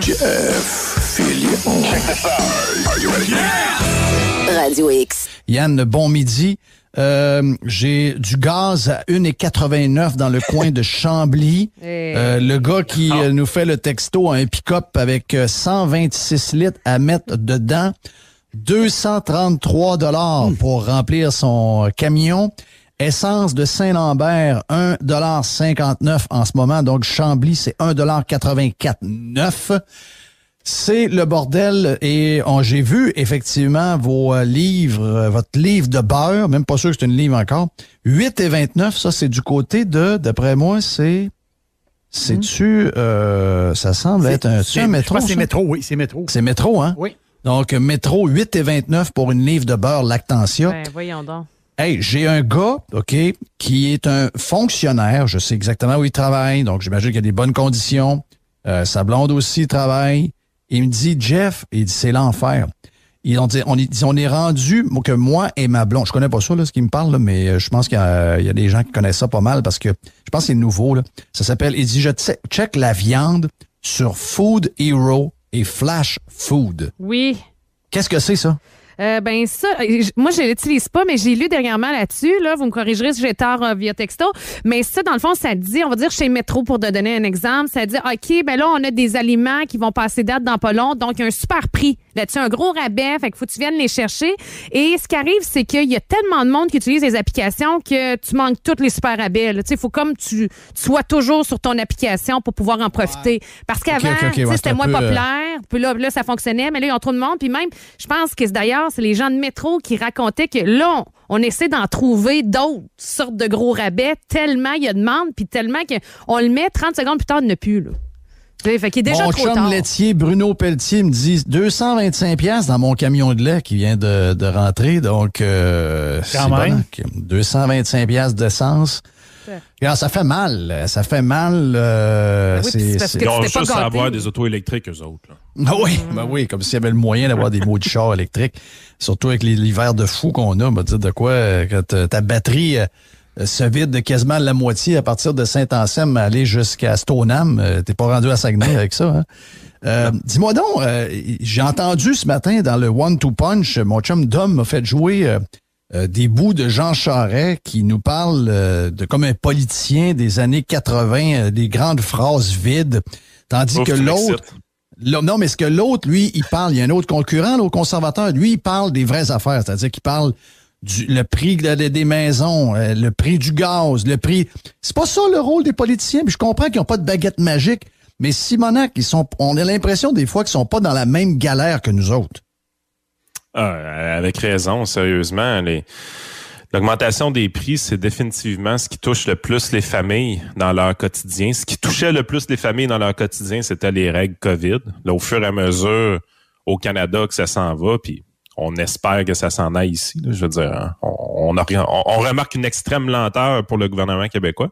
Jeff Fillion. Check this out. Are you ready? Yeah! Radio X. Yann, bon midi. J'ai du gaz à 1,89 dans le coin de Chambly. Le gars qui nous fait le texto a un pick-up avec 126 litres à mettre dedans. 233 $ pour remplir son camion. Essence de Saint-Lambert, 1,59 $ en ce moment. Donc, Chambly, c'est 1,84,9 $. C'est le bordel et j'ai vu effectivement vos livres, votre livre de beurre, même pas sûr que c'est une livre encore. 8,29 $, ça c'est du côté de, d'après moi, c'est... C'est-tu... ça semble être un métro. Je pense que c'est métro, oui, c'est métro. C'est métro, hein? Oui. Donc, métro, 8,29 $ pour une livre de beurre Lactantia. Ben, voyons donc. Hey, j'ai un gars, OK, qui est un fonctionnaire. Je sais exactement où il travaille, donc j'imagine qu'il y a des bonnes conditions. Sa blonde aussi travaille. Il me dit, Jeff, il dit, c'est l'enfer. On est rendu, que moi et ma blonde, je connais pas ça, là, ce qu'il me parle, là, mais je pense qu'il y a des gens qui connaissent ça pas mal parce que je pense que c'est nouveau, là. Ça s'appelle, il dit, je check la viande sur Food Hero et Flash Food. Oui. Qu'est-ce que c'est, ça? Ben ça, moi je l'utilise pas, mais j'ai lu dernièrement là-dessus. Là, vous me corrigerez si j'ai tort via texto. Mais ça, dans le fond, ça dit, on va dire chez Métro pour te donner un exemple, ça dit OK, ben là, on a des aliments qui vont passer date dans pas long, donc il y a un super prix. Là-dessus, un gros rabais, fait qu'il faut que tu viennes les chercher. Et ce qui arrive, c'est qu'il y a tellement de monde qui utilise les applications que tu manques tous les super rabais. Tu sais, il faut comme tu sois toujours sur ton application pour pouvoir en profiter. Parce qu'avant, c'était moins populaire. Puis là, ça fonctionnait, mais là, ils ont trop de monde. Puis même, je pense que d'ailleurs, c'est les gens de Métro qui racontaient que là, on essaie d'en trouver d'autres sortes de gros rabais tellement il y a de demande, puis tellement qu'on le met 30 secondes plus tard, il n'y en a plus, là. Fait qu'il est déjà mon trop chum tard. laitier Bruno Pelletier me dit 225 $ dans mon camion de lait qui vient de rentrer. Donc, c'est bon. 225 $ d'essence. Alors, ça fait mal. Ça fait mal. Ils ont juste à avoir des autos électriques, eux autres. Là. Ah oui, ben oui, comme s'il y avait le moyen d'avoir des maudits chars électriques. Surtout avec l'hiver de fou qu'on a. On va dire de quoi, quand ta batterie se vide quasiment la moitié à partir de Saint-Anselme, aller jusqu'à Stoneham. T'es pas rendu à Saguenay avec ça, hein? Dis-moi donc, j'ai entendu ce matin dans le One-Two Punch, mon chum Dom m'a fait jouer des bouts de Jean Charest qui nous parle de comme un politicien des années 80, des grandes phrases vides, tandis que l'autre... Non, mais ce que l'autre, lui, il parle, il y a un autre concurrent, l'autre conservateur, lui, il parle des vraies affaires, c'est-à-dire qu'il parle le prix des maisons, le prix du gaz, le prix... C'est pas ça le rôle des politiciens, puis je comprends qu'ils n'ont pas de baguette magique, mais Simonac, on a l'impression des fois qu'ils sont pas dans la même galère que nous autres. Avec raison, sérieusement. L'augmentation des prix, c'est définitivement ce qui touche le plus les familles dans leur quotidien. Ce qui touchait le plus les familles dans leur quotidien, c'était les règles COVID. Là, au fur et à mesure, au Canada, que ça s'en va, puis on espère que ça s'en aille ici. Là, je veux dire, hein, on remarque une extrême lenteur pour le gouvernement québécois.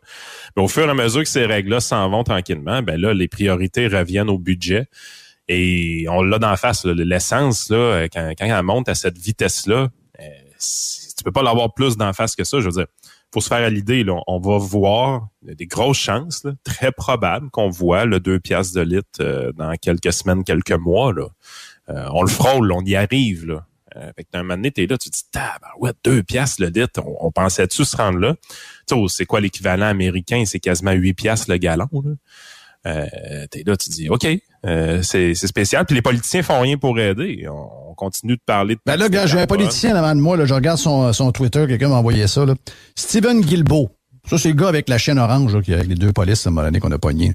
Mais au fur et à mesure que ces règles-là s'en vont tranquillement, ben là, les priorités reviennent au budget. Et on l'a d'en face, là, l'essence, là, quand elle monte à cette vitesse-là, tu peux pas l'avoir plus d'en face que ça. Je veux dire, faut se faire à l'idée, là, on va voir des grosses chances, là, très probables qu'on voit le 2 piastres de litre dans quelques semaines, quelques mois. Là. On le frôle, on y arrive. Là. Fait que d'un moment donné, t'es là, tu te dis, ouais, 2 piastres le litre, on pensait-tu se rendre là? Tu sais, c'est quoi l'équivalent américain? C'est quasiment 8 piastres le gallon. Là. T'es là, tu te dis, OK, c'est spécial. Puis les politiciens font rien pour aider. On continue de parler de... Ben là, gars, j'ai un politicien devant de moi, là, je regarde son Twitter, quelqu'un m'a envoyé ça. Là. Steven Guilbeault. Ça, c'est le gars avec la chaîne orange, là, qui avec les deux polices, à un moment donné, qu'on a pogné.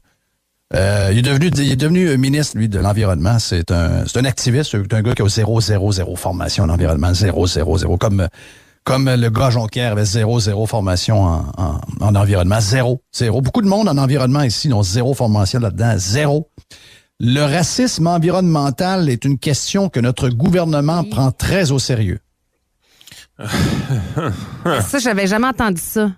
Il est devenu ministre, lui, de l'environnement. C'est un activiste, c'est un gars qui a 000 formation en environnement, 000, comme le gars Jonquière avait 0 formation en environnement. Zéro. Beaucoup de monde en environnement ici n'ont 0 formation là-dedans. 0. Le racisme environnemental est une question que notre gouvernement prend très au sérieux. Ça, j'avais jamais entendu ça.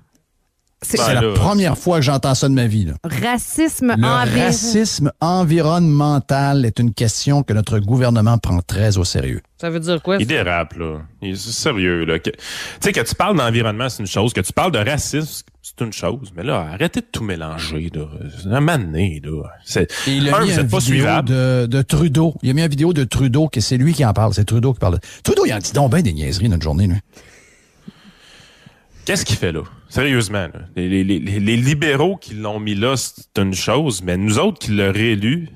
C'est la première fois que j'entends ça de ma vie. Là. Racisme racisme environnemental est une question que notre gouvernement prend très au sérieux. Ça veut dire quoi? Il dérape, là. C'est sérieux, là. Tu sais, que tu parles d'environnement, c'est une chose. Que tu parles de racisme, c'est une chose. Mais là, arrêtez de tout mélanger, là. C'est un moment donné, là. Il a mis une vidéo de Trudeau. Il a mis une vidéo de Trudeau, que c'est lui qui en parle. C'est Trudeau qui parle. Trudeau, il en dit donc bien des niaiseries notre journée, lui. Qu'est-ce qu'il fait là? Sérieusement, là. Les libéraux qui l'ont mis là, c'est une chose, mais nous autres qui l'ont réélu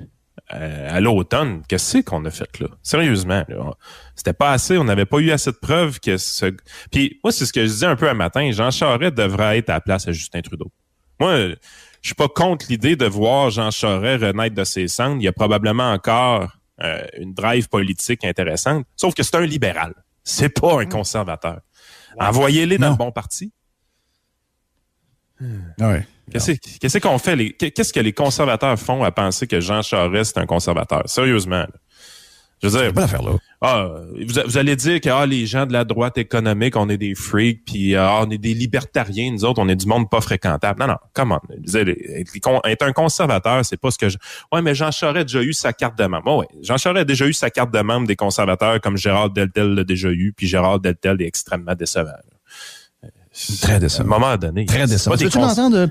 à l'automne, qu'est-ce qu'on a fait là? Sérieusement, là. C'était pas assez, on n'avait pas eu assez de preuves que Puis moi, c'est ce que je disais un peu un matin, Jean Charest devrait être à la place à Justin Trudeau. Moi, je suis pas contre l'idée de voir Jean Charest renaître de ses cendres. Il y a probablement encore une drive politique intéressante, sauf que c'est un libéral. C'est pas un conservateur. Envoyez-les dans le bon parti. Ouais. Qu'est-ce qu'on fait? Qu'est-ce que les conservateurs font à penser que Jean Charest est un conservateur? Sérieusement. Là. Je veux dire, pas l'affaire là. Vous allez dire que les gens de la droite économique, on est des freaks, puis on est des libertariens, nous autres, on est du monde pas fréquentable. Non, come on. Être un conservateur, c'est pas ce que Ouais, mais Jean Charest a déjà eu sa carte de membre. Ouais, Jean Charest a déjà eu sa carte de membre des conservateurs, comme Gérard Deltel l'a déjà eu, puis Gérard Deltel est extrêmement décevant. Très décevant. À un moment donné. Très décevant. Veux-tu m'entendre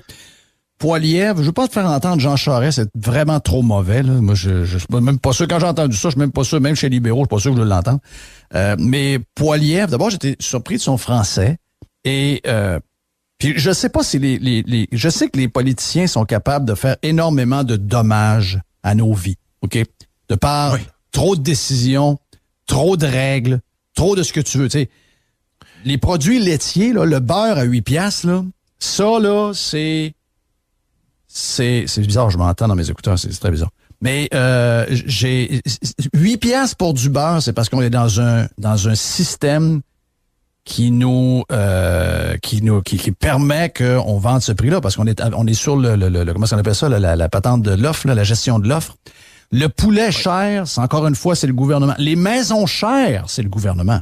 Poilievre? Je veux pas te faire entendre Jean Charest, c'est vraiment trop mauvais. Là. Moi, je suis même pas sûr. Quand j'ai entendu ça, je suis même pas sûr, même chez les libéraux, je suis pas sûr que je l'entende. Mais Poilievre, d'abord, j'étais surpris de son français. Et puis je sais pas si je sais que les politiciens sont capables de faire énormément de dommages à nos vies. OK? De par trop de décisions, trop de règles, trop de ce que tu veux. Tu sais, les produits laitiers, là, le beurre à 8 piastres, là, ça, là, c'est bizarre, je m'entends dans mes écouteurs, c'est très bizarre. Mais j'ai 8 piastres pour du beurre, c'est parce qu'on est dans un système qui permet qu'on vende ce prix-là, parce qu'on est sur le comment ça appelle ça, la patente de l'offre, la gestion de l'offre. Le poulet cher, c'est encore une fois, c'est le gouvernement. Les maisons chères, c'est le gouvernement.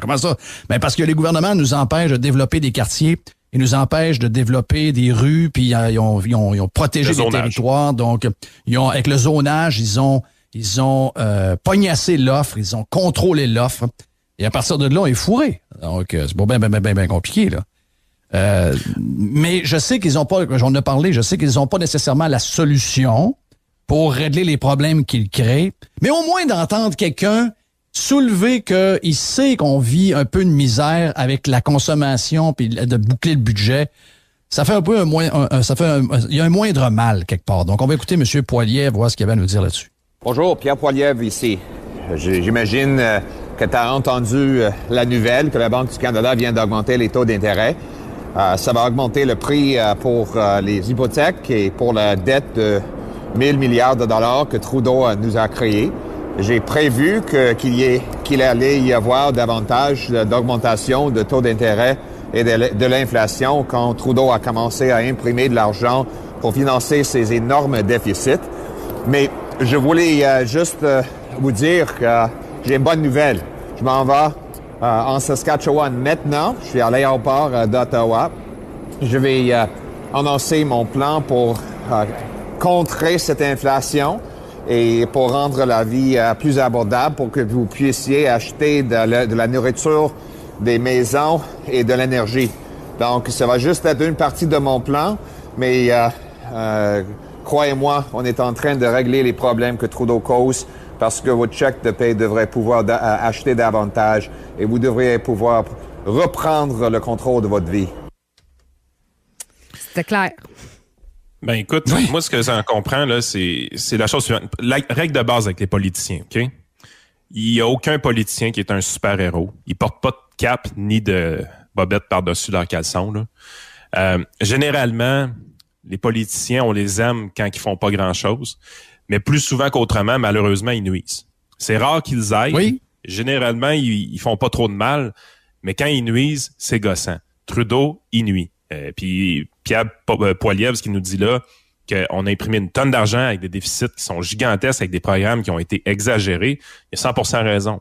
Comment ça? Ben parce que les gouvernements nous empêchent de développer des quartiers, ils nous empêchent de développer des rues, puis ils ont protégé des territoires. Donc, avec le zonage, ils ont pognassé l'offre, ils ont contrôlé l'offre. Et à partir de là, on est fourré. Donc, c'est pas bien compliqué, là. Mais je sais qu'ils n'ont pas, j'en ai parlé, je sais qu'ils n'ont pas nécessairement la solution pour régler les problèmes qu'ils créent. Mais au moins d'entendre quelqu'un soulever qu'il sait qu'on vit un peu de misère avec la consommation puis de boucler le budget, ça fait un peu il y a un moindre mal quelque part. Donc, on va écouter M. Poilievre, voir ce qu'il avait à nous dire là-dessus. Bonjour, Pierre Poilievre ici. J'imagine que tu as entendu la nouvelle que la Banque du Canada vient d'augmenter les taux d'intérêt. Ça va augmenter le prix pour les hypothèques et pour la dette de 1000 milliards de dollars que Trudeau nous a créé. J'ai prévu qu'il allait y avoir davantage d'augmentation de taux d'intérêt et de l'inflation quand Trudeau a commencé à imprimer de l'argent pour financer ses énormes déficits. Mais je voulais juste vous dire que j'ai une bonne nouvelle. Je m'en vais en Saskatchewan maintenant. Je suis à l'aéroport d'Ottawa. Je vais annoncer mon plan pour contrer cette inflation et pour rendre la vie plus abordable pour que vous puissiez acheter de la nourriture, des maisons et de l'énergie. Donc, ça va juste être une partie de mon plan, mais croyez-moi, on est en train de régler les problèmes que Trudeau cause parce que votre chèque de paie devrait pouvoir acheter davantage et vous devriez pouvoir reprendre le contrôle de votre vie. C'était clair. Ben écoute, moi ce que j'en comprends là, c'est la chose suivante. La règle de base avec les politiciens, OK? Il y a aucun politicien qui est un super-héros. Ils portent pas de cap ni de bobette par-dessus leur caleçon, là. Généralement, les politiciens, on les aime quand ils font pas grand-chose, mais plus souvent qu'autrement, malheureusement, ils nuisent. C'est rare qu'ils aillent. Oui. Généralement, ils font pas trop de mal, mais quand ils nuisent, c'est gossant. Trudeau, il nuit. Puis Pierre Poilievre, ce qu'il nous dit là, qu'on a imprimé une tonne d'argent avec des déficits qui sont gigantesques, avec des programmes qui ont été exagérés. Il y a 100% raison.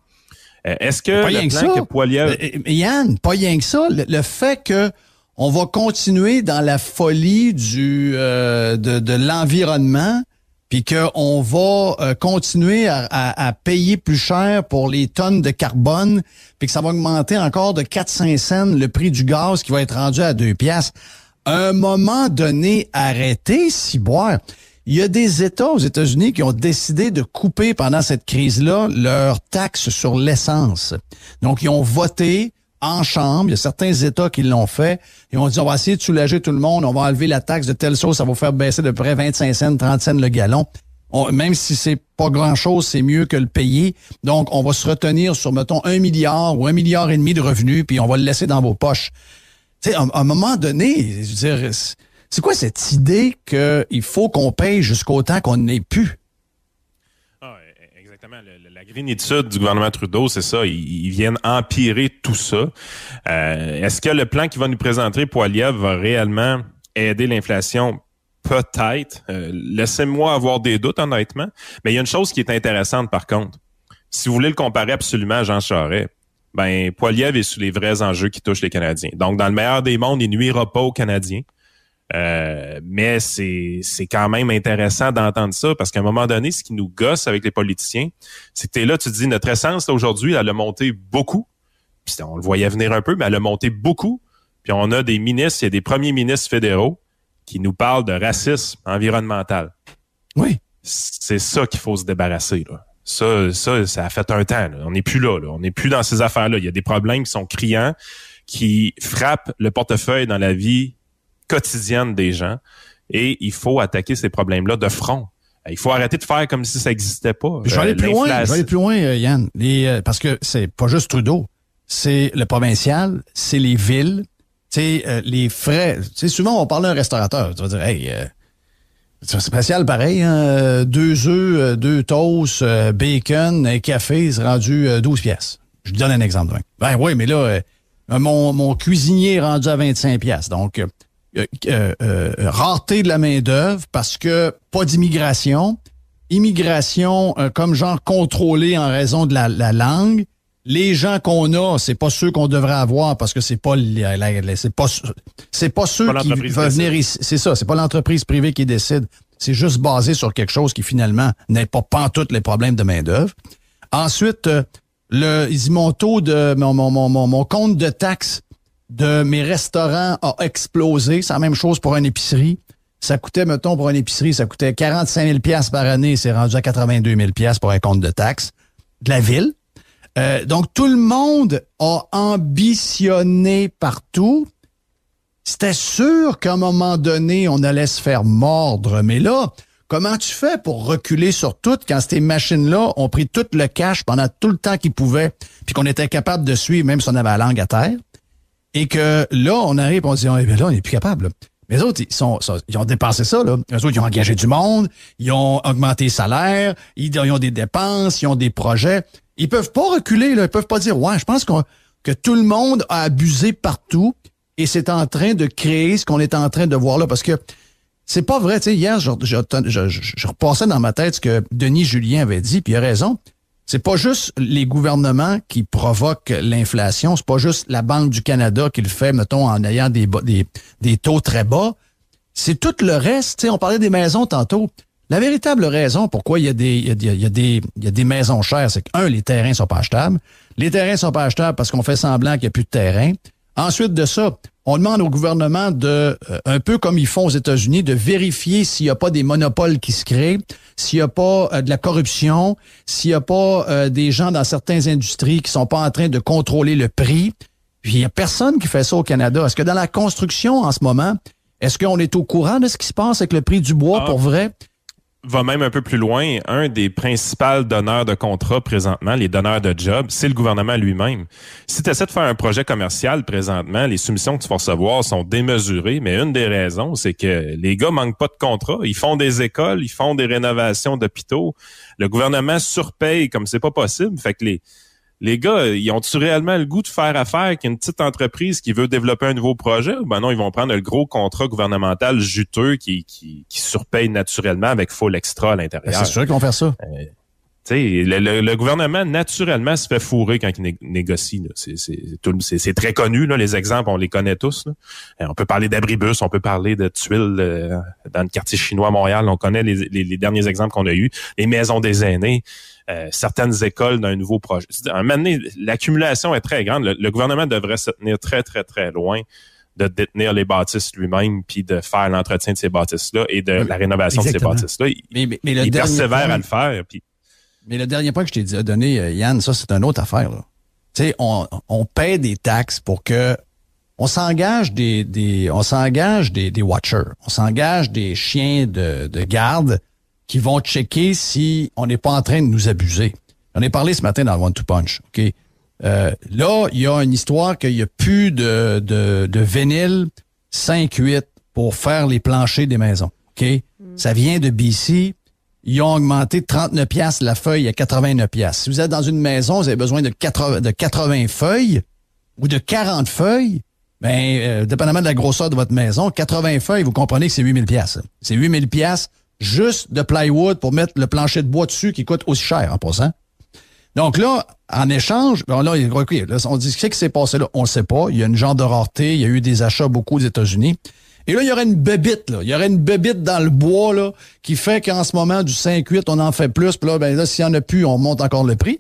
Est-ce que pas le plan que Poilievre... Yann, pas rien que ça. Le fait que on va continuer dans la folie de l'environnement, puis qu'on va continuer à payer plus cher pour les tonnes de carbone, puis que ça va augmenter encore de 4-5 cents le prix du gaz qui va être rendu à 2 piastres. À un moment donné, arrêtez, ciboire. Il y a des États aux États-Unis qui ont décidé de couper pendant cette crise-là leur taxe sur l'essence. Donc, ils ont voté en chambre. Il y a certains États qui l'ont fait. Ils ont dit, on va essayer de soulager tout le monde. On va enlever la taxe de telle sorte. Ça va faire baisser de près 25 cents, 30 cents le gallon. Même si c'est pas grand-chose, c'est mieux que le payer. Donc, on va se retenir sur, mettons, 1 milliard ou 1,5 milliard de revenus, puis on va le laisser dans vos poches. Tu sais, à un moment donné, je veux dire, c'est quoi cette idée qu'il faut qu'on paye jusqu'au temps qu'on n'ait plus? Ah, exactement. La grénitude du gouvernement Trudeau, c'est ça. Ils viennent empirer tout ça. Est-ce que le plan qui va nous présenter, Poilievre, va réellement aider l'inflation? Peut-être. Laissez-moi avoir des doutes, honnêtement. Mais il y a une chose qui est intéressante, par contre. Si vous voulez le comparer absolument à Jean Charest, ben Poilievre est sur les vrais enjeux qui touchent les Canadiens. Donc, dans le meilleur des mondes, il nuira pas aux Canadiens. Mais c'est quand même intéressant d'entendre ça parce qu'à un moment donné, ce qui nous gosse avec les politiciens, c'est que t'es là, tu te dis, notre essence, là, aujourd'hui, elle a monté beaucoup. Puis on le voyait venir un peu, mais elle a monté beaucoup. Puis on a des ministres, il y a des premiers ministres fédéraux qui nous parlent de racisme environnemental. Oui. C'est ça qu'il faut se débarrasser, là. Ça a fait un temps, là. On n'est plus là. On n'est plus dans ces affaires-là. Il y a des problèmes qui sont criants, qui frappent le portefeuille dans la vie quotidienne des gens. Et il faut attaquer ces problèmes-là de front. Il faut arrêter de faire comme si ça n'existait pas. Je vais aller plus loin, Yann. Parce que c'est pas juste Trudeau. C'est le provincial, c'est les villes, les frais. Souvent, on parle d'un restaurateur. Tu vas dire, hey, c'est spécial pareil, hein? 2 œufs, 2 toasts, bacon, un café, c'est rendu 12 piastres. Je te donne un exemple. Ben oui, mais là, mon cuisinier est rendu à 25 piastres. Donc, rareté de la main-d'œuvre parce que pas d'immigration. Immigration comme genre contrôlée en raison de la langue. Les gens qu'on a, c'est pas ceux qu'on devrait avoir parce que c'est pas c'est pas ceux qui veulent venir ici. C'est ça, c'est pas l'entreprise privée qui décide. C'est juste basé sur quelque chose qui finalement n'est pas pantoute les problèmes de main-d'œuvre. Ensuite, ils disent mon taux de mon compte de taxes de mes restaurants a explosé. C'est la même chose pour une épicerie. Ça coûtait, mettons, pour une épicerie, ça coûtait 45 000 $ par année. C'est rendu à 82 000 $ pour un compte de taxes de la ville. Donc, tout le monde a ambitionné partout. C'était sûr qu'à un moment donné, on allait se faire mordre. Mais là, comment tu fais pour reculer sur tout quand ces machines-là ont pris tout le cash pendant tout le temps qu'ils pouvaient, puis qu'on était capable de suivre, même si on avait la langue à terre, et que là, on arrive et on dit, eh bien là, on n'est plus capable. Là. Mais les autres, ils ont dépassé ça. Là. Les autres, ils ont engagé du monde, ils ont augmenté les salaires, ils ont des dépenses, ils ont des projets. Ils peuvent pas reculer, là. Ils peuvent pas dire, ouais, je pense que tout le monde a abusé partout et c'est en train de créer ce qu'on est en train de voir là. Parce que c'est pas vrai. Tu sais, hier, je repassais dans ma tête ce que Denis Julien avait dit, puis il a raison. C'est pas juste les gouvernements qui provoquent l'inflation, c'est pas juste la Banque du Canada qui le fait, mettons, en ayant des taux très bas. C'est tout le reste. Tu sais, on parlait des maisons tantôt. La véritable raison pourquoi il y a des maisons chères, c'est que, les terrains sont pas achetables. Les terrains sont pas achetables parce qu'on fait semblant qu'il n'y a plus de terrain. Ensuite de ça, on demande au gouvernement de, un peu comme ils font aux États-Unis, de vérifier s'il n'y a pas des monopoles qui se créent, s'il n'y a pas de la corruption, s'il n'y a pas des gens dans certaines industries qui sont pas en train de contrôler le prix. Puis il n'y a personne qui fait ça au Canada. Est-ce que dans la construction en ce moment, est-ce qu'on est au courant de ce qui se passe avec le prix du bois pour vrai? Va même un peu plus loin. Un des principaux donneurs de contrats présentement, les donneurs de jobs, c'est le gouvernement lui-même. Si tu essaies de faire un projet commercial présentement, les soumissions que tu vas recevoir sont démesurées, mais une des raisons, c'est que les gars manquent pas de contrats. Ils font des écoles, ils font des rénovations d'hôpitaux. Le gouvernement surpaye comme c'est pas possible. Fait que les gars, ils ont-tu réellement le goût de faire affaire avec une petite entreprise qui veut développer un nouveau projet? Ben non, ils vont prendre le gros contrat gouvernemental juteux qui surpaye naturellement avec full extra à l'intérieur. C'est sûr qu'ils vont faire ça. Le gouvernement, naturellement, se fait fourrer quand il négocie. Là. C'est très connu, là, les exemples, on les connaît tous. Là. On peut parler d'abribus, on peut parler de tuiles dans le quartier chinois à Montréal. On connaît les derniers exemples qu'on a eus. Les maisons des aînés, certaines écoles d'un nouveau projet. À un moment donné, l'accumulation est très grande. Le gouvernement devrait se tenir très, très, très loin de détenir les bâtisses lui-même, puis de faire l'entretien de ces bâtisses-là et de la rénovation exactement. de ces bâtisses-là. Il persévère à le faire. Puis mais le dernier point que je t'ai donné, Yann, ça, c'est une autre affaire. Tu sais, on paie des taxes pour que on s'engage des watchers. On s'engage des chiens de garde qui vont checker si on n'est pas en train de nous abuser. J'en ai parlé ce matin dans le One Two Punch. OK? Là, il y a une histoire qu'il n'y a plus de vinyle 5-8 pour faire les planchers des maisons. OK? Ça vient de BC. Ils ont augmenté de 39$ la feuille à 89$. Si vous êtes dans une maison, vous avez besoin de 80 feuilles ou de 40 feuilles, dépendamment de la grosseur de votre maison, 80 feuilles, vous comprenez que c'est 8000$. C'est 8000$ juste de plywood pour mettre le plancher de bois dessus qui coûte aussi cher en passant. Donc là, en échange, on dit qu'est-ce qui s'est passé là? On ne sait pas. Il y a une genre de rareté. Il y a eu des achats beaucoup aux États-Unis. Et là, il y aurait une bébite, là. Il y aurait une bébite dans le bois, là, qui fait qu'en ce moment, du 5-8, on en fait plus. Puis là, s'il y en a plus, on monte encore le prix.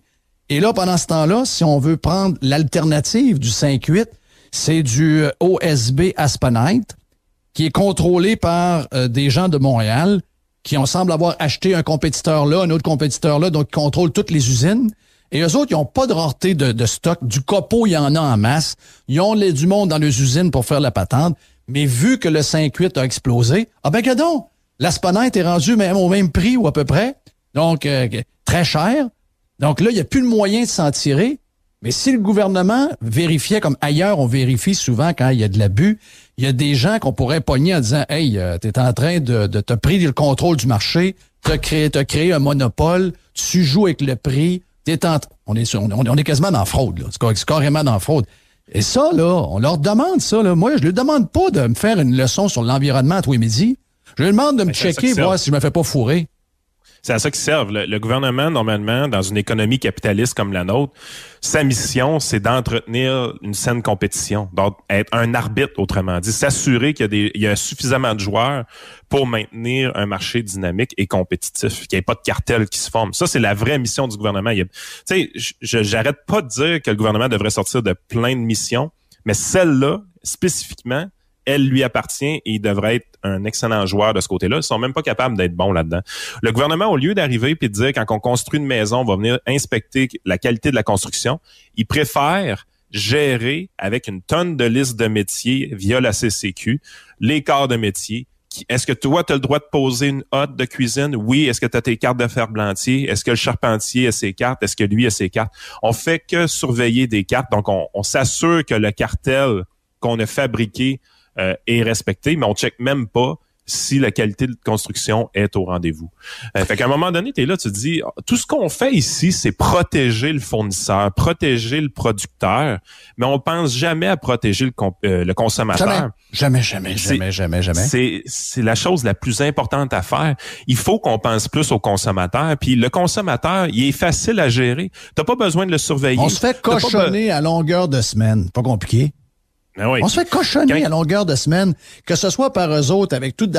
Et là, pendant ce temps-là, si on veut prendre l'alternative du 5-8, c'est du OSB Aspenite, qui est contrôlé par des gens de Montréal, qui semble avoir acheté un compétiteur là, un autre compétiteur là, donc qui contrôle toutes les usines. Et eux autres, ils n'ont pas de rareté de stock. Du copeau, il y en a en masse. Ils ont du monde dans les usines pour faire la patente. Mais vu que le 5-8 a explosé, gadon, l'Aspenite est rendu au même prix ou à peu près. Donc, très cher. Donc là, il n'y a plus le moyen de s'en tirer. Mais si le gouvernement vérifiait, comme ailleurs, on vérifie souvent quand il y a de l'abus, il y a des gens qu'on pourrait pogner en disant « Hey, t'es en train de te prendre le contrôle du marché, t'as créé un monopole, tu joues avec le prix, on est quasiment dans la fraude, là. C'est carrément dans la fraude. » Et ça, là, on leur demande ça, là. Moi, je leur demande pas de me faire une leçon sur l'environnement à tous les midis. Je leur demande de me checker, voir si je me fais pas fourrer. C'est à ça qu'ils servent. Le gouvernement, normalement, dans une économie capitaliste comme la nôtre, sa mission, c'est d'entretenir une saine compétition, donc être un arbitre, autrement dit, s'assurer qu'il y a suffisamment de joueurs pour maintenir un marché dynamique et compétitif, qu'il n'y ait pas de cartel qui se forme. Ça, c'est la vraie mission du gouvernement. Tu sais, j'arrête pas de dire que le gouvernement devrait sortir de plein de missions, mais celle-là, spécifiquement, elle lui appartient et il devrait être un excellent joueur de ce côté-là. Ils sont même pas capables d'être bons là-dedans. Le gouvernement, au lieu d'arriver et de dire quand on construit une maison, on va venir inspecter la qualité de la construction, il préfère gérer avec une tonne de listes de métiers via la CCQ, les corps de métier. Est-ce que toi, tu as le droit de poser une hotte de cuisine? Oui. Est-ce que tu as tes cartes de ferblantier? Est-ce que le charpentier a ses cartes? Est-ce que lui a ses cartes? On fait que surveiller des cartes. Donc, on s'assure que le cartel qu'on a fabriqué est respecté, mais on check même pas si la qualité de construction est au rendez-vous. Fait qu'à un moment donné, tu es là, tu te dis, tout ce qu'on fait ici, c'est protéger le fournisseur, protéger le producteur, mais on pense jamais à protéger le consommateur. Jamais. C'est la chose la plus importante à faire. Il faut qu'on pense plus au consommateur, puis le consommateur, il est facile à gérer. T'as pas besoin de le surveiller. On se fait cochonner à longueur de semaine. Pas compliqué. Oui. On se fait cochonner à longueur de semaine, que ce soit par eux autres, avec tout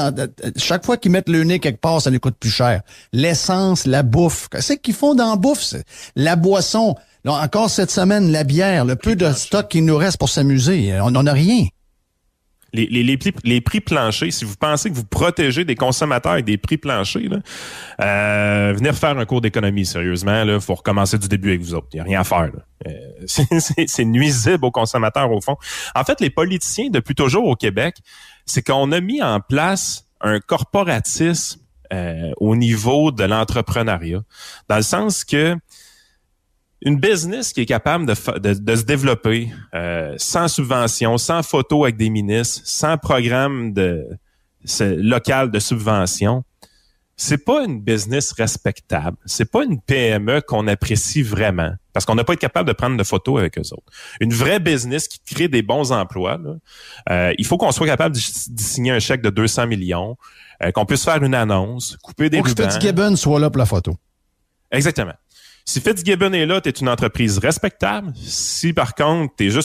chaque fois qu'ils mettent le nez quelque part, ça nous coûte plus cher. L'essence, la bouffe. Qu'est-ce qu'ils font dans la bouffe? La boisson. Là, encore cette semaine, la bière, le peu de stock qu'il nous reste pour s'amuser. On n'en a rien. Les prix planchers, si vous pensez que vous protégez des consommateurs avec des prix planchers, là, venir faire un cours d'économie, sérieusement, il faut recommencer du début avec vous autres. Il n'y a rien à faire. C'est nuisible aux consommateurs, au fond. En fait, les politiciens, depuis toujours au Québec, c'est qu'on a mis en place un corporatisme au niveau de l'entrepreneuriat. Dans le sens que une business qui est capable de se développer sans subvention, sans photo avec des ministres, sans programme local de subvention, c'est pas une business respectable. C'est pas une PME qu'on apprécie vraiment parce qu'on n'a pas été capable de prendre de photos avec eux autres. Une vraie business qui crée des bons emplois, là, il faut qu'on soit capable de signer un chèque de 200 millions, qu'on puisse faire une annonce, couper des rubans. Que Fitzgibbon soit là pour la photo. Exactement. Si Fitzgibbon est là, tu es une entreprise respectable. Si, par contre, tu es juste